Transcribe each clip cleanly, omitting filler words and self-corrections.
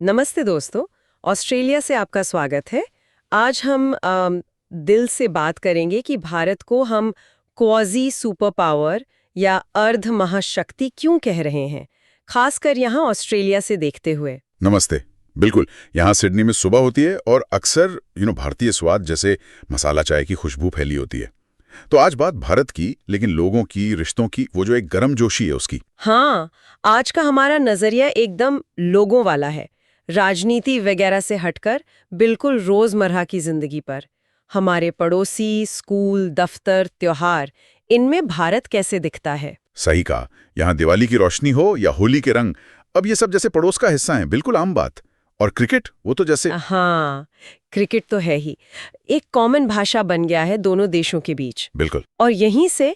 नमस्ते दोस्तों। ऑस्ट्रेलिया से आपका स्वागत है। आज हम दिल से बात करेंगे कि भारत को हम क्वाजी सुपर पावर या अर्ध महाशक्ति क्यों कह रहे हैं, खासकर यहाँ ऑस्ट्रेलिया से देखते हुए। नमस्ते। बिल्कुल, यहाँ सिडनी में सुबह होती है और अक्सर भारतीय स्वाद जैसे मसाला चाय की खुशबू फैली होती है। तो आज बात भारत की, लेकिन लोगों की, रिश्तों की, वो जो एक गर्म जोशी है उसकी। हाँ, आज का हमारा नजरिया एकदम लोगों वाला है, राजनीति वगैरह से हटकर बिल्कुल रोजमर्रा की जिंदगी पर। हमारे पड़ोसी, स्कूल, दफ्तर, त्योहार, इनमें भारत कैसे दिखता है। सही कहा। यहाँ दिवाली की रोशनी हो या होली के रंग, अब ये सब जैसे पड़ोस का हिस्सा है, बिल्कुल आम बात। और क्रिकेट, वो तो जैसे हाँ, क्रिकेट तो है ही, एक कॉमन भाषा बन गया है दोनों देशों के बीच। बिल्कुल। और यहीं से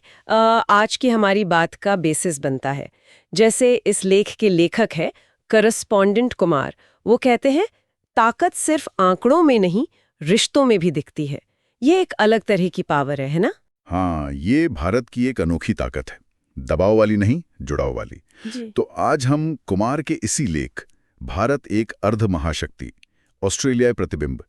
आज की हमारी बात का बेसिस बनता है। जैसे इस लेख के लेखक है करस्पॉन्डेंट कुमार, वो कहते हैं ताकत सिर्फ आंकड़ों में नहीं, रिश्तों में भी दिखती है। ये एक अलग तरह की पावर है ना? हाँ, ये भारत की एक अनोखी ताकत है, दबाव वाली नहीं, जुड़ाव वाली। जी। तो आज हम कुमार के इसी लेख, भारत एक अर्ध महाशक्ति, ऑस्ट्रेलियाई प्रतिबिंब,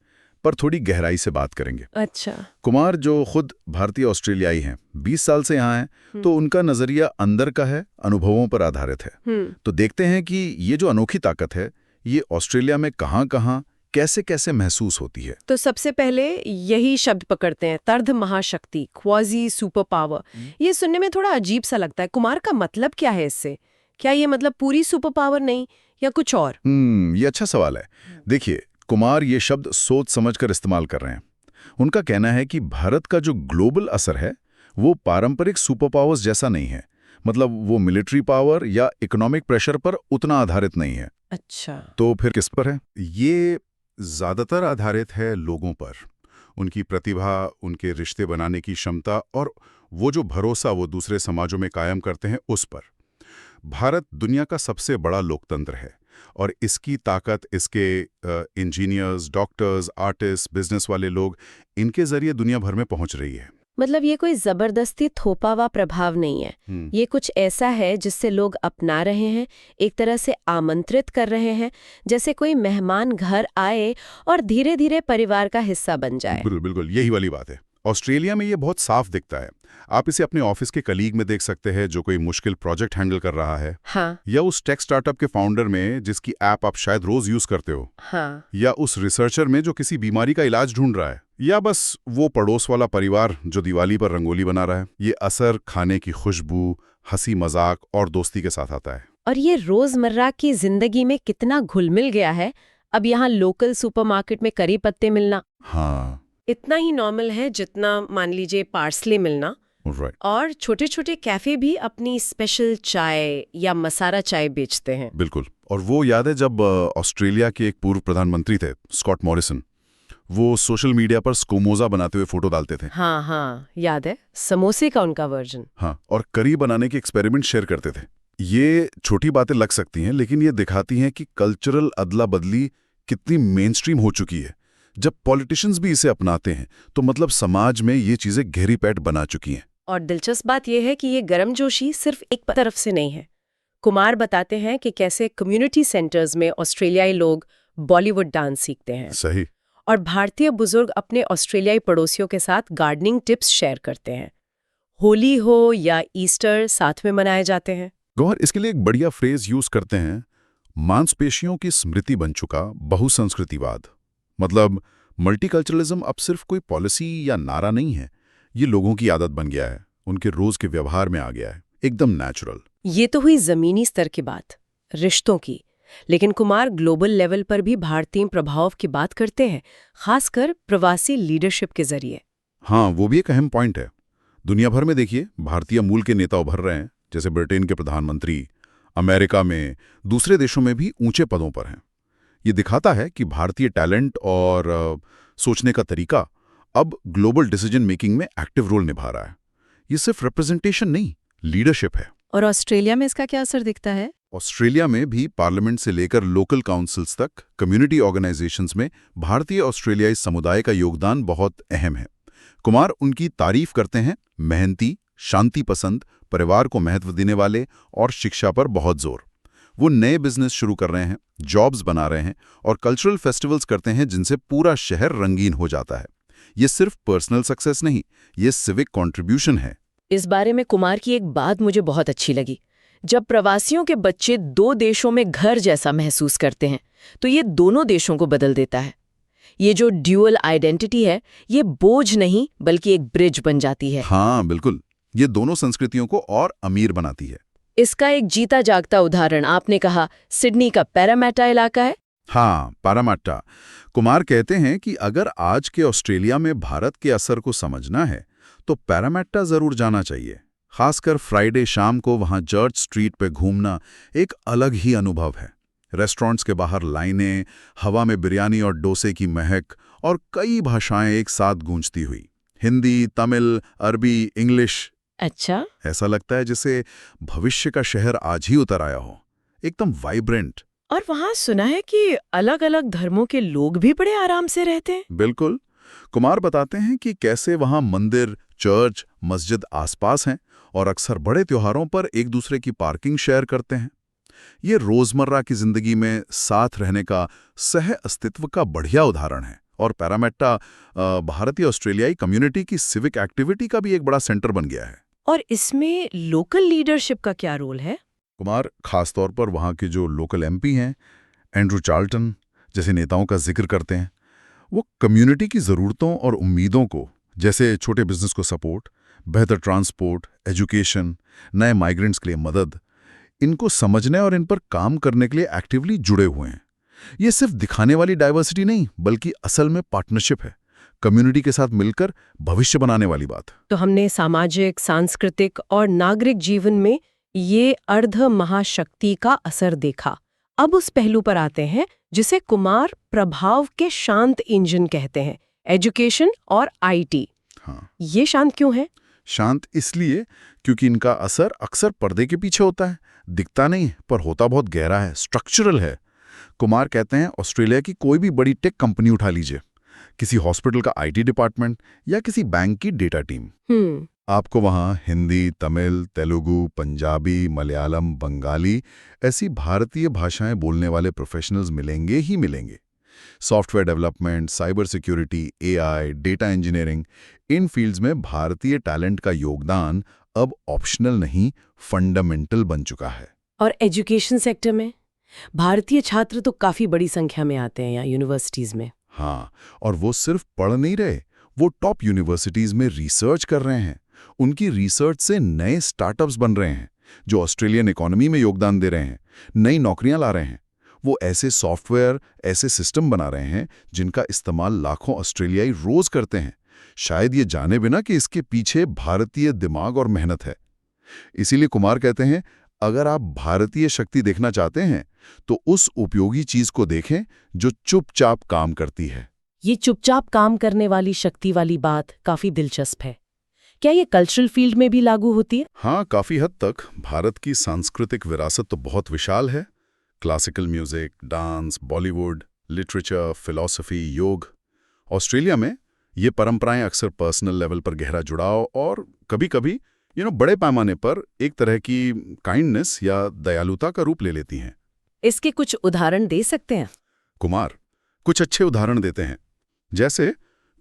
पर थोड़ी गहराई से बात करेंगे। अच्छा। कुमार जो खुद भारतीय ऑस्ट्रेलियाई हैं, 20 साल से यहाँ हैं, तो उनका नजरिया अंदर का है, अनुभवों पर आधारित है। तो देखते हैं कि ये जो अनोखी ताकत है, ये ऑस्ट्रेलिया में कहाँ-कहाँ, कैसे-कैसे महसूस होती है। तो सबसे पहले यही शब्द पकड़ते हैं, अर्ध महाशक्ति, क्वाजी सुपर पावर। ये सुनने में थोड़ा अजीब सा लगता है। कुमार का मतलब क्या है इससे? क्या ये मतलब पूरी सुपर पावर नहीं, या कुछ और? ये अच्छा सवाल है। देखिए, कुमार ये शब्द सोच समझकर इस्तेमाल कर रहे हैं। उनका कहना है कि भारत का जो ग्लोबल असर है, वो पारंपरिक सुपर पावर्स जैसा नहीं है। मतलब वो मिलिट्री पावर या इकोनॉमिक प्रेशर पर उतना आधारित नहीं है। अच्छा। तो फिर किस पर है? ये ज्यादातर आधारित है लोगों पर, उनकी प्रतिभा, उनके रिश्ते बनाने की क्षमता और वो जो भरोसा वो दूसरे समाजों में कायम करते हैं, उस पर। भारत दुनिया का सबसे बड़ा लोकतंत्र है और इसकी ताकत इसके इंजीनियर्स, डॉक्टर्स, आर्टिस्ट, बिजनेस वाले लोग, इनके जरिए दुनिया भर में पहुंच रही है। मतलब ये कोई जबरदस्ती थोपा हुआ प्रभाव नहीं है। ये कुछ ऐसा है जिससे लोग अपना रहे हैं, एक तरह से आमंत्रित कर रहे हैं, जैसे कोई मेहमान घर आए और धीरे धीरे परिवार का हिस्सा बन जाए। बिल्कुल बिल्कुल, यही वाली बात है। ऑस्ट्रेलिया में ये बहुत साफ दिखता है। आप इसे अपने ऑफिस के कलीग में देख सकते हैं जो कोई मुश्किल प्रोजेक्ट हैंडल कर रहा है। हाँ। या उस टेक स्टार्टअप के फाउंडर में जिसकी ऐप आप शायद रोज यूज करते हो। हाँ। या उस रिसर्चर में जो किसी बीमारी का इलाज ढूंढ रहा है। या बस वो पड़ोस वाला परिवार जो दिवाली पर रंगोली बना रहा है। ये असर खाने की खुशबू, हंसी मजाक और दोस्ती के साथ आता है। और ये रोजमर्रा की जिंदगी में कितना घुल मिल गया है। अब यहाँ लोकल सुपरमार्केट में करी पत्ते मिलना हाँ, इतना ही नॉर्मल है जितना मान लीजिए पार्सले मिलना। राइट। और छोटे छोटे कैफे भी अपनी स्पेशल चाय या मसाला चाय बेचते हैं। बिल्कुल। और वो याद है जब ऑस्ट्रेलिया के एक पूर्व प्रधानमंत्री थे, स्कॉट मॉरिसन, वो सोशल मीडिया पर स्कोमोजा बनाते हुए फोटो डालते थे। हाँ हाँ, याद है, समोसे का उनका वर्जन। हाँ, और करी बनाने के एक्सपेरिमेंट शेयर करते थे। ये छोटी बातें लग सकती हैं, लेकिन ये दिखाती हैं कि कल्चरल अदला बदली कितनी मेनस्ट्रीम हो चुकी है। जब पॉलिटिशियंस भी इसे अपनाते हैं, तो मतलब समाज में ये चीजें गहरी पैठ बना चुकी हैं। और दिलचस्प बात यह है कि ये गर्मजोशी सिर्फ एक तरफ से नहीं है। कुमार बताते हैं कि कैसे कम्युनिटी सेंटर्स में ऑस्ट्रेलियाई लोग बॉलीवुड डांस सीखते हैं। सही। और भारतीय बुजुर्ग अपने ऑस्ट्रेलियाई पड़ोसियों के साथ गार्डनिंग टिप्स शेयर करते हैं। होली हो या ईस्टर साथ में मनाए जाते हैं। गौहर इसके लिए एक बढ़िया फ्रेज यूज करते हैं, मांसपेशियों की स्मृति बन चुका बहुसंस्कृतिवाद। मतलब मल्टीकल्चरलिज्म अब सिर्फ कोई पॉलिसी या नारा नहीं है, ये लोगों की आदत बन गया है, उनके रोज के व्यवहार में आ गया है, एकदम नेचुरल। ये तो हुई जमीनी स्तर की बात, रिश्तों की। लेकिन कुमार ग्लोबल लेवल पर भी भारतीय प्रभाव की बात करते हैं, खासकर प्रवासी लीडरशिप के जरिए। हाँ, वो भी एक अहम पॉइंट है। दुनिया भर में देखिए, भारतीय मूल के नेता उभर रहे हैं, जैसे ब्रिटेन के प्रधानमंत्री, अमेरिका में, दूसरे देशों में भी ऊंचे पदों पर हैं। ये दिखाता है कि भारतीय टैलेंट और सोचने का तरीका अब ग्लोबल डिसीजन मेकिंग में एक्टिव रोल निभा रहा है। ये सिर्फ रिप्रेजेंटेशन नहीं, लीडरशिप है। और ऑस्ट्रेलिया में इसका क्या असर दिखता है? ऑस्ट्रेलिया में भी पार्लियामेंट से लेकर लोकल काउंसिल्स तक, कम्युनिटी ऑर्गेनाइजेशंस में भारतीय ऑस्ट्रेलियाई समुदाय का योगदान बहुत अहम है। कुमार उनकी तारीफ करते हैं, मेहनती, शांति पसंद, परिवार को महत्व देने वाले और शिक्षा पर बहुत जोर। वो नए बिजनेस शुरू कर रहे हैं, जॉब्स बना रहे हैं और कल्चरल फेस्टिवल्स करते हैं जिनसे पूरा शहर रंगीन हो जाता है। ये सिर्फ पर्सनल सक्सेस नहीं, ये सिविक कंट्रीब्यूशन है। इस बारे में कुमार की एक बात मुझे बहुत अच्छी लगी। जब प्रवासियों के बच्चे दो देशों में घर जैसा महसूस करते हैं तो ये दोनों देशों को बदल देता है। ये जो ड्यूअल आइडेंटिटी है, ये बोझ नहीं बल्कि एक ब्रिज बन जाती है। हाँ बिल्कुल, ये दोनों संस्कृतियों को और अमीर बनाती है। इसका एक जीता जागता उदाहरण आपने कहा सिडनी का पैरामेटा इलाका है। हाँ, पारामाट्टा। कुमार कहते हैं कि अगर आज के ऑस्ट्रेलिया में भारत के असर को समझना है तो पैरामेट्टा जरूर जाना चाहिए। खासकर फ्राइडे शाम को वहां चर्च स्ट्रीट पे घूमना एक अलग ही अनुभव है। रेस्टोरेंट्स के बाहर लाइनें, हवा में बिरयानी और डोसे की महक और कई भाषाएं एक साथ गूंजती हुई, हिंदी, तमिल, अरबी, इंग्लिश। अच्छा। ऐसा लगता है जैसे भविष्य का शहर आज ही उतर आया हो, एकदम वाइब्रेंट। और वहां सुना है कि अलग अलग धर्मों के लोग भी बड़े आराम से रहते हैं। बिल्कुल। कुमार बताते हैं कि कैसे वहां मंदिर, चर्च, मस्जिद आसपास हैं और अक्सर बड़े त्योहारों पर एक दूसरे की पार्किंग शेयर करते हैं। ये रोजमर्रा की जिंदगी में साथ रहने का, सह अस्तित्व का बढ़िया उदाहरण है। और पैरामेट्टा भारतीय ऑस्ट्रेलियाई कम्युनिटी की सिविक एक्टिविटी का भी एक बड़ा सेंटर बन गया है। और इसमें लोकल लीडरशिप का क्या रोल है? कुमार खासतौर पर वहाँ के जो लोकल एमपी हैं, एंड्रू चार्ल्टन जैसे नेताओं का जिक्र करते हैं। वो कम्युनिटी की ज़रूरतों और उम्मीदों को, जैसे छोटे बिजनेस को सपोर्ट, बेहतर ट्रांसपोर्ट, एजुकेशन, नए माइग्रेंट्स के लिए मदद, इनको समझने और इन पर काम करने के लिए एक्टिवली जुड़े हुए हैं। ये सिर्फ दिखाने वाली डाइवर्सिटी नहीं, बल्कि असल में पार्टनरशिप है, कम्युनिटी के साथ मिलकर भविष्य बनाने वाली बात। तो हमने सामाजिक, सांस्कृतिक और नागरिक जीवन में ये अर्ध महाशक्ति का असर देखा। अब उस पहलू पर आते हैं जिसे कुमार प्रभाव के शांत इंजन कहते हैं, एजुकेशन और आईटी। हाँ, ये शांत क्यों है? शांत इसलिए क्योंकि इनका असर अक्सर पर्दे के पीछे होता है, दिखता नहीं पर होता बहुत गहरा है, स्ट्रक्चरल है। कुमार कहते हैं ऑस्ट्रेलिया की कोई भी बड़ी टेक कंपनी उठा लीजिए, किसी हॉस्पिटल का आईटी डिपार्टमेंट या किसी बैंक की डेटा टीम, आपको वहां हिंदी, तमिल, तेलुगु, पंजाबी, मलयालम, बंगाली ऐसी भारतीय भाषाएं बोलने वाले प्रोफेशनल्स मिलेंगे ही मिलेंगे। Software development, cyber security, AI, data engineering, इन फील्ड्स में भारतीय टैलेंट का योगदान अब ऑप्शनल नहीं, फंडामेंटल बन चुका है। और एजुकेशन सेक्टर में भारतीय छात्र तो काफी बड़ी संख्या में आते हैं यहाँ यूनिवर्सिटीज में। हाँ, और वो सिर्फ पढ़ नहीं रहे, वो टॉप यूनिवर्सिटीज में रिसर्च कर रहे हैं। उनकी रिसर्च से नए स्टार्टअप्स बन रहे हैं जो ऑस्ट्रेलियन इकोनॉमी में योगदान दे रहे हैं, नई नौकरियां ला रहे हैं। वो ऐसे सॉफ्टवेयर, ऐसे सिस्टम बना रहे हैं जिनका इस्तेमाल लाखों ऑस्ट्रेलियाई रोज करते हैं, शायद ये जाने बिना कि इसके पीछे भारतीय दिमाग और मेहनत है। इसीलिए कुमार कहते हैं, अगर आप भारतीय शक्ति देखना चाहते हैं तो उस उपयोगी चीज को देखें जो चुपचाप काम करती है। ये चुपचाप काम करने वाली शक्ति वाली बात काफी दिलचस्प है। क्या ये कल्चरल फील्ड में भी लागू होती है? हाँ, काफी हद तक। भारत की सांस्कृतिक विरासत तो बहुत विशाल है। Classical music, dance, Bollywood, literature, philosophy, योग। ऑस्ट्रेलिया में ये परंपराएं अक्सर पर्सनल लेवल पर गहरा जुड़ाव और कभी-कभी बड़े पैमाने पर एक तरह की काइंडनेस या दयालुता का रूप ले लेती हैं। इसके कुछ उदाहरण दे सकते हैं? कुमार कुछ अच्छे उदाहरण देते हैं। जैसे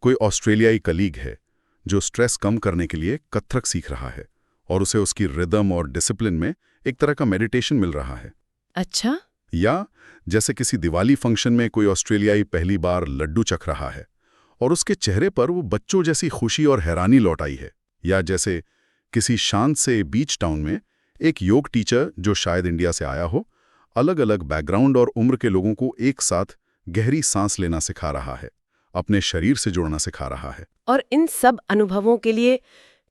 कोई ऑस्ट्रेलियाई कलीग है जो स्ट्रेस कम करने के लिए कथक सीख रहा है और उसे उसकी रिदम और डिसिप्लिन में एक तरह का मेडिटेशन मिल रहा है। अच्छा। या जैसे किसी दिवाली फंक्शन में कोई ऑस्ट्रेलियाई पहली बार लड्डू चख रहा है और उसके चेहरे पर वो बच्चों जैसी खुशी और हैरानी लौट आई है। या जैसे किसी शांत से बीच टाउन में एक योग टीचर जो शायद इंडिया से आया हो, अलग अलग बैकग्राउंड और उम्र के लोगों को एक साथ गहरी सांस लेना सिखा रहा है, अपने शरीर से जुड़ना सिखा रहा है। और इन सब अनुभवों के लिए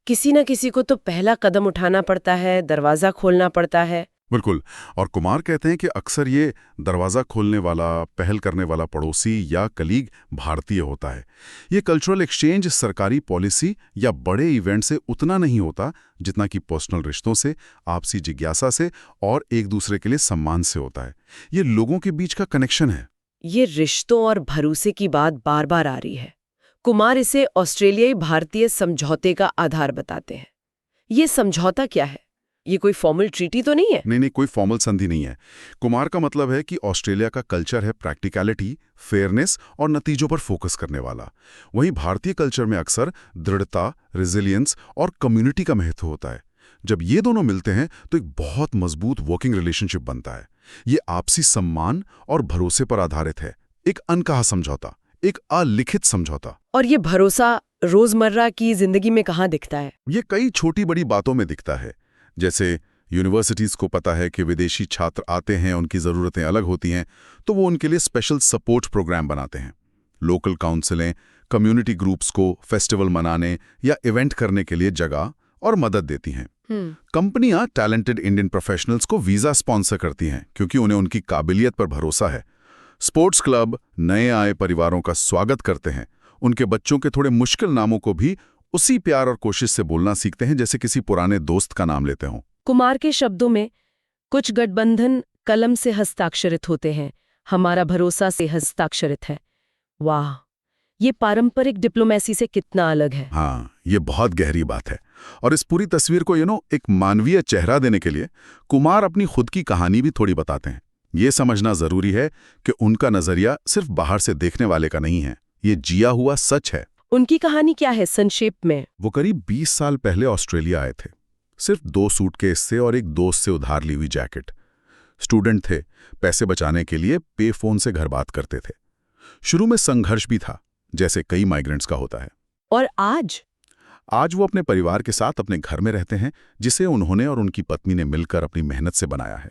किसी न किसी को तो पहला कदम उठाना पड़ता है, दरवाजा खोलना पड़ता है। बिल्कुल। और कुमार कहते हैं कि अक्सर ये दरवाज़ा खोलने वाला, पहल करने वाला पड़ोसी या कलीग भारतीय होता है। ये कल्चरल एक्सचेंज सरकारी पॉलिसी या बड़े इवेंट से उतना नहीं होता जितना कि पर्सनल रिश्तों से, आपसी जिज्ञासा से और एक दूसरे के लिए सम्मान से होता है। ये लोगों के बीच का कनेक्शन है। ये रिश्तों और भरोसे की बात बार बार आ रही है। कुमार इसे ऑस्ट्रेलियाई भारतीय समझौते का आधार बताते हैं। ये समझौता क्या है? ये कोई फॉर्मल ट्रीटी तो नहीं है? नहीं नहीं, कोई फॉर्मल संधि नहीं है। कुमार का मतलब है कि ऑस्ट्रेलिया का कल्चर है प्रैक्टिकलिटी, फेयरनेस और नतीजों पर फोकस करने वाला। वहीं भारतीय कल्चर में अक्सर दृढ़ता, रेजिलियंस और कम्युनिटी का महत्व होता है। जब ये दोनों मिलते हैं तो एक बहुत मजबूत वर्किंग रिलेशनशिप बनता है। ये आपसी सम्मान और भरोसे पर आधारित है, एक अनकहा समझौता, एक अलिखित समझौता। और ये भरोसा रोजमर्रा की जिंदगी में कहाँ दिखता है? ये कई छोटी बड़ी बातों में दिखता है। जैसे यूनिवर्सिटीज को पता है कि विदेशी छात्र आते हैं, उनकी ज़रूरतें अलग होती हैं, तो वो उनके लिए स्पेशल सपोर्ट प्रोग्राम बनाते हैं। लोकल काउंसिलें कम्युनिटी ग्रुप्स को फेस्टिवल मनाने या इवेंट करने के लिए जगह और मदद देती हैं। कंपनियां टैलेंटेड इंडियन प्रोफेशनल्स को वीज़ा स्पॉन्सर करती हैं क्योंकि उन्हें उनकी काबिलियत पर भरोसा है। स्पोर्ट्स क्लब नए आए परिवारों का स्वागत करते हैं, उनके बच्चों के थोड़े मुश्किल नामों को भी उसी प्यार और कोशिश से बोलना सीखते हैं जैसे किसी पुराने दोस्त का नाम लेते हों। कुमार के शब्दों में कुछ गठबंधन कलम से हस्ताक्षरित होते हैं, हमारा भरोसा से हस्ताक्षरित है। वाह, ये पारंपरिक डिप्लोमेसी से कितना अलग है। हाँ, ये बहुत गहरी बात है। और इस पूरी तस्वीर को एक मानवीय चेहरा देने के लिए कुमार अपनी खुद की कहानी भी थोड़ी बताते हैं। ये समझना जरूरी है कि उनका नजरिया सिर्फ बाहर से देखने वाले का नहीं है, ये जिया हुआ सच है। उनकी कहानी क्या है संक्षेप में? वो करीब 20 साल पहले ऑस्ट्रेलिया आए थे, सिर्फ 2 सूटकेस से और एक दोस्त से उधार ली हुई जैकेट। स्टूडेंट थे, पैसे बचाने के लिए पे फोन से घर बात करते थे। शुरू में संघर्ष भी था, जैसे कई माइग्रेंट्स का होता है। और आज वो अपने परिवार के साथ अपने घर में रहते हैं, जिसे उन्होंने और उनकी पत्नी ने मिलकर अपनी मेहनत से बनाया है।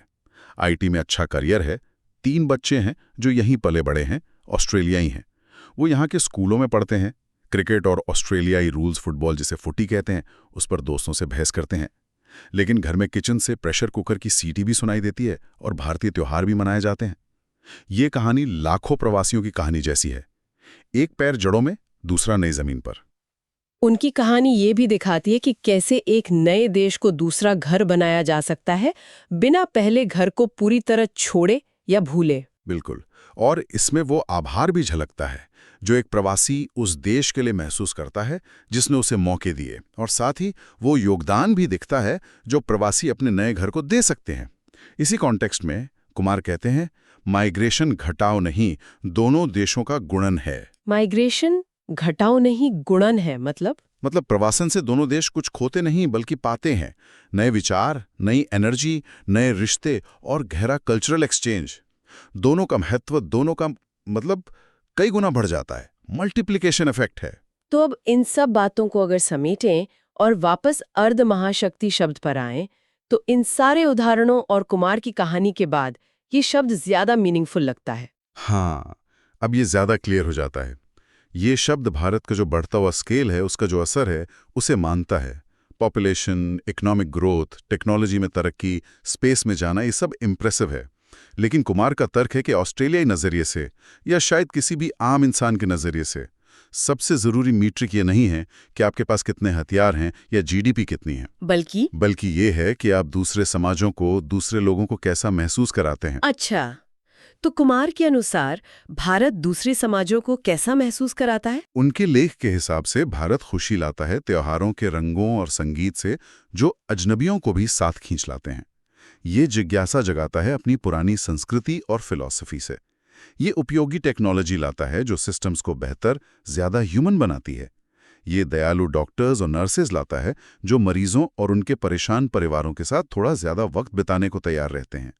आईटी में अच्छा करियर है, 3 बच्चे हैं जो यहीं पले बड़े हैं, ऑस्ट्रेलियाई हैं। वो यहाँ के स्कूलों में पढ़ते हैं, क्रिकेट और ऑस्ट्रेलियाई रूल्स फुटबॉल जिसे फुटी कहते हैं, उस पर दोस्तों से बहस करते हैं। लेकिन घर में किचन से प्रेशर कुकर की सीटी भी सुनाई देती है और भारतीय त्योहार भी मनाए जाते हैं। ये कहानी लाखों प्रवासियों की कहानी जैसी है, एक पैर जड़ों में, दूसरा नई जमीन पर। उनकी कहानी ये भी दिखाती है कि कैसे एक नए देश को दूसरा घर बनाया जा सकता है, बिना पहले घर को पूरी तरह छोड़े या भूले। बिल्कुल, और इसमें वो आभार भी झलकता है जो एक प्रवासी उस देश के लिए महसूस करता है जिसने उसे मौके दिए, और साथ ही वो योगदान भी दिखता है जो प्रवासी अपने नए घर को दे सकते हैं। इसी कॉन्टेक्स्ट में कुमार कहते हैं, माइग्रेशन घटाव नहीं, दोनों देशों का गुणन है। माइग्रेशन घटाव नहीं, गुणन है। मतलब प्रवासन से दोनों देश कुछ खोते नहीं बल्कि पाते हैं। नए विचार, नई एनर्जी, नए रिश्ते और गहरा कल्चरल एक्सचेंज। दोनों का महत्व, दोनों का कई गुना बढ़ जाता है। मल्टीप्लिकेशन इफेक्ट है। तो अब इन सब बातों को अगर समेटें और वापस अर्ध महाशक्ति शब्द पर आएं, तो इन सारे उदाहरणों और कुमार की कहानी के बाद ये शब्द ज्यादा मीनिंगफुल लगता है। हाँ, अब ये ज्यादा क्लियर हो जाता है। ये शब्द भारत का जो बढ़ता हुआ स्केल है, उसका जो असर है, उसे मानता है। पॉपुलेशन, इकोनॉमिक ग्रोथ, टेक्नोलॉजी में तरक्की, स्पेस में जाना, ये सब इम्प्रेसिव है। लेकिन कुमार का तर्क है कि ऑस्ट्रेलियाई नजरिए से, या शायद किसी भी आम इंसान के नजरिए से, सबसे जरूरी मीट्रिक ये नहीं है कि आपके पास कितने हथियार हैं या जीडीपी कितनी है, बल्कि ये है कि आप दूसरे समाजों को, दूसरे लोगों को कैसा महसूस कराते हैं। अच्छा, तो कुमार के अनुसार भारत दूसरे समाजों को कैसा महसूस कराता है? उनके लेख के हिसाब से भारत खुशी लाता है त्योहारों के रंगों और संगीत से, जो अजनबियों को भी साथ खींच लाते हैं। ये जिज्ञासा जगाता है अपनी पुरानी संस्कृति और फिलॉसफी से। ये उपयोगी टेक्नोलॉजी लाता है जो सिस्टम्स को बेहतर, ज्यादा ह्यूमन बनाती है। ये दयालु डॉक्टर्स और नर्सेज लाता है जो मरीजों और उनके परेशान परिवारों के साथ थोड़ा ज्यादा वक्त बिताने को तैयार रहते हैं।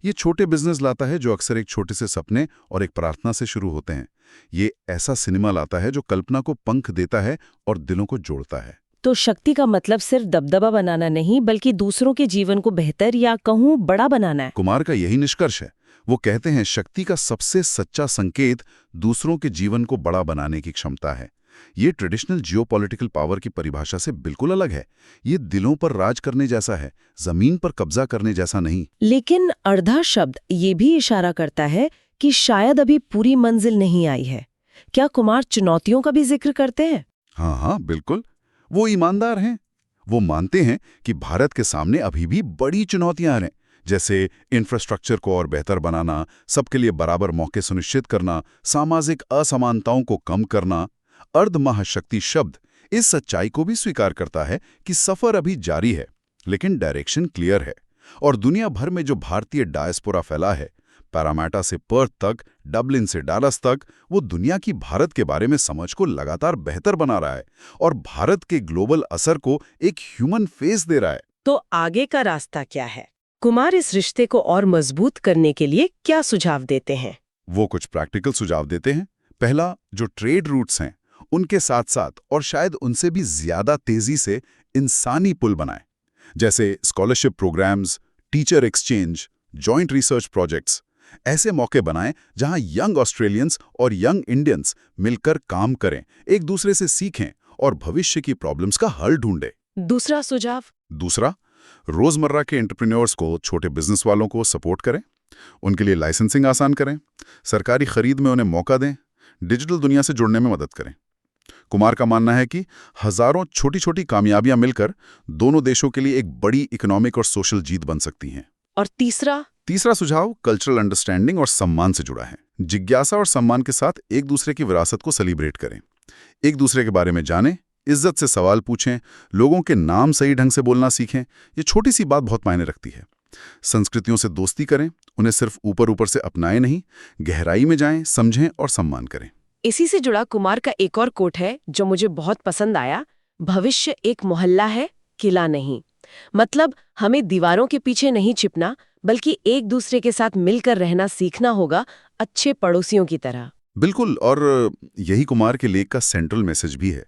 ये छोटे बिजनेस लाता है जो अक्सर एक छोटे से सपने और एक प्रार्थना से शुरू होते हैं। ये ऐसा सिनेमा लाता है जो कल्पना को पंख देता है और दिलों को जोड़ता है। तो शक्ति का मतलब सिर्फ दबदबा बनाना नहीं, बल्कि दूसरों के जीवन को बेहतर या कहूँ बड़ा बनाना है। कुमार का यही निष्कर्ष है। वो कहते हैं, शक्ति का सबसे सच्चा संकेत दूसरों के जीवन को बड़ा बनाने की क्षमता है। ये ट्रेडिशनल जियोपॉलिटिकल पावर की परिभाषा से बिल्कुल अलग है। ये दिलों पर राज करने जैसा है, जमीन पर कब्जा करने जैसा नहीं। लेकिन अर्धा शब्द ये भी इशारा करता है कि शायद अभी पूरी मंजिल नहीं आई है। क्या कुमार चुनौतियों का भी जिक्र करते हैं? हाँ, बिल्कुल। वो ईमानदार हैं। वो मानते हैं कि भारत के सामने अभी भी बड़ी चुनौतियां हैं, जैसे इंफ्रास्ट्रक्चर को और बेहतर बनाना, सबके लिए बराबर मौके सुनिश्चित करना, सामाजिक असमानताओं को कम करना। अर्ध महाशक्ति शब्द इस सच्चाई को भी स्वीकार करता है कि सफर अभी जारी है, लेकिन डायरेक्शन क्लियर है। और दुनिया भर में जो भारतीय डायस्पोरा फैला है, पैरामाटा से पर्थ तक, डबलिन से डालस तक, वो दुनिया की भारत के बारे में समझ को लगातार बेहतर बना रहा है और भारत के ग्लोबल असर को एक ह्यूमन फेस दे रहा है। तो आगे का रास्ता क्या है? कुमार इस रिश्ते को और मजबूत करने के लिए क्या सुझाव देते हैं? वो कुछ प्रैक्टिकल सुझाव देते हैं। पहला, जो ट्रेड रूट्स हैं उनके साथ साथ और शायद उनसे भी ज्यादा तेजी से इंसानी पुल बनाएं, जैसे scholarship programmes, teacher exchange, joint research projects. ऐसे मौके बनाएं जहां यंग ऑस्ट्रेलियंस और यंग इंडियंस मिलकर काम करें, एक दूसरे से सीखें और भविष्य की प्रॉब्लम्स का हल ढूंढें। दूसरा सुझाव? दूसरा, रोजमर्रा के एंटरप्रेन्योर्स को, छोटे बिजनेस वालों को सपोर्ट करें, उनके लिए लाइसेंसिंग आसान करें, सरकारी खरीद में उन्हें मौका दें, डिजिटल दुनिया से जुड़ने में मदद करें। कुमार का मानना है कि हजारों छोटी छोटी कामयाबियां मिलकर दोनों देशों के लिए एक बड़ी इकोनॉमिक और सोशल जीत बन सकती हैं। और तीसरा सुझाव कल्चरल अंडरस्टैंडिंग और सम्मान से जुड़ा है। जिज्ञासा और सम्मान के साथ एक दूसरे की विरासत को सेलिब्रेट करें, एक दूसरे के बारे में जानें, इज्जत से सवाल पूछें, लोगों के नाम सही ढंग से बोलना सीखें। ये छोटी सी बात बहुत मायने रखती है। संस्कृतियों से दोस्ती करें, उन्हें सिर्फ ऊपर ऊपर से अपनाएं नहीं, गहराई में जाएं, समझें और सम्मान करें। इसी से जुड़ा कुमार का एक और कोट है जो मुझे बहुत पसंद आया। भविष्य एक मोहल्ला है, किला नहीं। मतलब हमें दीवारों के पीछे नहीं छिपना, बल्कि एक दूसरे के साथ मिलकर रहना सीखना होगा, अच्छे पड़ोसियों की तरह। बिल्कुल, और यही कुमार के लेख का सेंट्रल मैसेज भी है।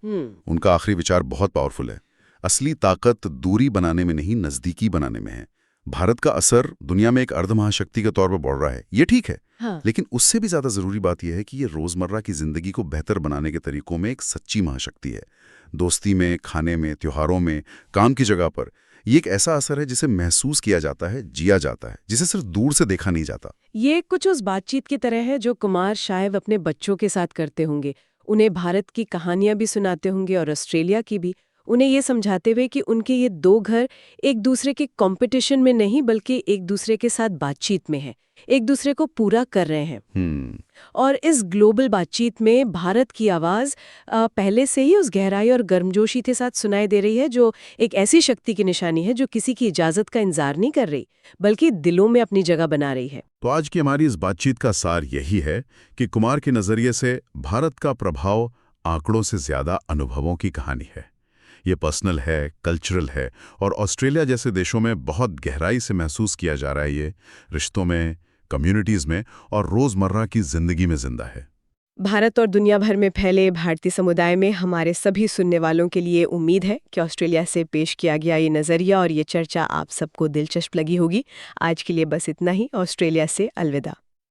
उनका आखिरी विचार बहुत पावरफुल है। असली ताकत दूरी बनाने में नहीं, नजदीकी बनाने में है। भारत का असर दुनिया में एक अर्धमहाशक्ति के तौर पर बढ़ रहा है, ये ठीक है। हाँ। लेकिन उससे भी ज्यादा जरूरी बात यह है कि ये रोजमर्रा की जिंदगी को बेहतर बनाने के तरीकों में एक सच्ची महाशक्ति है। दोस्ती में, खाने में, त्योहारों में, काम की जगह पर। ये एक ऐसा असर है जिसे महसूस किया जाता है, जिया जाता है, जिसे सिर्फ दूर से देखा नहीं जाता। ये कुछ उस बातचीत की तरह है जो कुमार शायद अपने बच्चों के साथ करते होंगे। उन्हें भारत की कहानियां भी सुनाते होंगे और ऑस्ट्रेलिया की भी, उन्हें ये समझाते हुए कि उनके ये दो घर एक दूसरे के कंपटीशन में नहीं, बल्कि एक दूसरे के साथ बातचीत में है, एक दूसरे को पूरा कर रहे हैं। और इस ग्लोबल बातचीत में भारत की आवाज़ पहले से ही उस गहराई और गर्मजोशी के साथ सुनाई दे रही है, जो एक ऐसी शक्ति की निशानी है जो किसी की इजाज़त का इंतजार नहीं कर रही, बल्कि दिलों में अपनी जगह बना रही है। तो आज की हमारी इस बातचीत का सार यही है कि कुमार के नजरिए से भारत का प्रभाव आंकड़ों से ज्यादा अनुभवों की कहानी है। ये पर्सनल है, कल्चरल है और ऑस्ट्रेलिया जैसे देशों में बहुत गहराई से महसूस किया जा रहा है। ये रिश्तों में, कम्युनिटीज में और रोजमर्रा की जिंदगी में जिंदा है। भारत और दुनिया भर में फैले भारतीय समुदाय में हमारे सभी सुनने वालों के लिए उम्मीद है कि ऑस्ट्रेलिया से पेश किया गया ये नज़रिया और ये चर्चा आप सबको दिलचस्प लगी होगी। आज के लिए बस इतना ही। ऑस्ट्रेलिया से अलविदा।